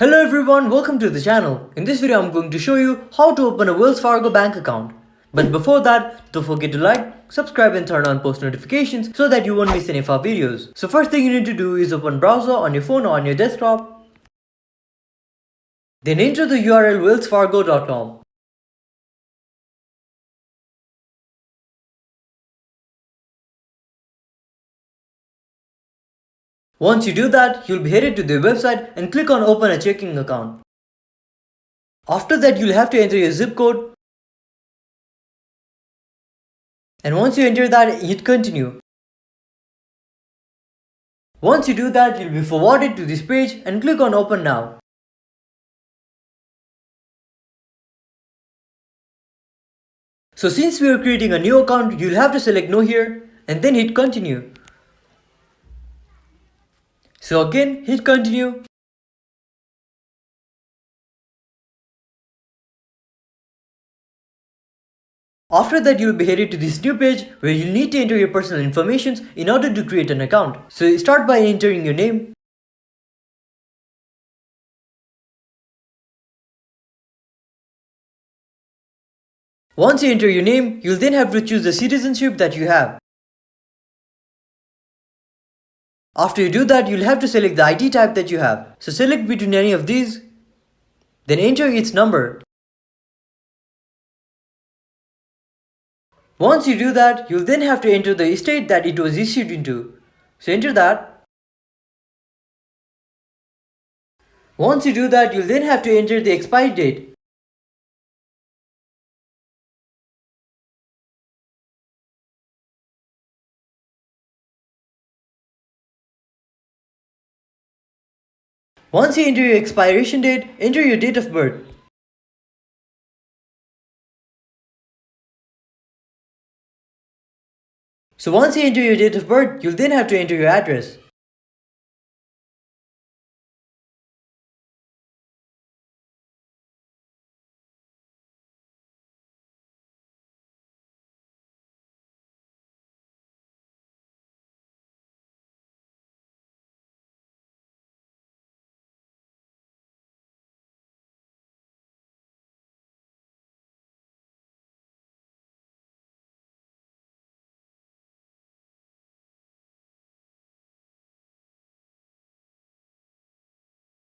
Hello everyone, welcome to the channel. In this video I'm going to show you how to open a Wells Fargo bank account. But before that, don't forget to like, subscribe and turn on post notifications so that you won't miss any of our videos. So first thing you need to do is open browser on your phone or on your desktop. Then enter the URL wellsfargo.com. Once you do that, you'll be headed to their website and click on open a checking account. After that, you'll have to enter your zip code. And once you enter that, hit continue. Once you do that, you'll be forwarded to this page and click on open now. So since we are creating a new account, you'll have to select no here and then hit continue. So again, hit continue. After that, you'll be headed to this new page where you'll need to enter your personal information in order to create an account. So start by entering your name. Once you enter your name, you'll then have to choose the citizenship that you have. After you do that, you'll have to select the ID type that you have. So select between any of these, then enter its number. Once you do that, you'll then have to enter the state that it was issued into. So enter that. Once you do that, you'll then have to enter the expiry date. Once you enter your expiration date, enter your date of birth. So once you enter your date of birth, you'll then have to enter your address.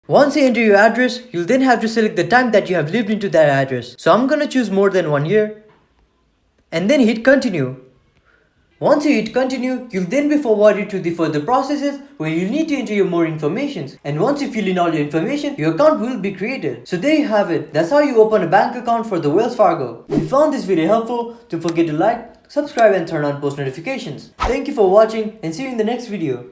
Once you enter your address, you'll then have to select the time that you have lived into that address. So I'm gonna choose more than 1 year. And then hit continue. Once you hit continue, you'll then be forwarded to the further processes where you need to enter your more information. And once you fill in all your information, your account will be created. So there you have it. That's how you open a bank account for the Wells Fargo. If you found this video helpful, don't forget to like, subscribe and turn on post notifications. Thank you for watching and see you in the next video.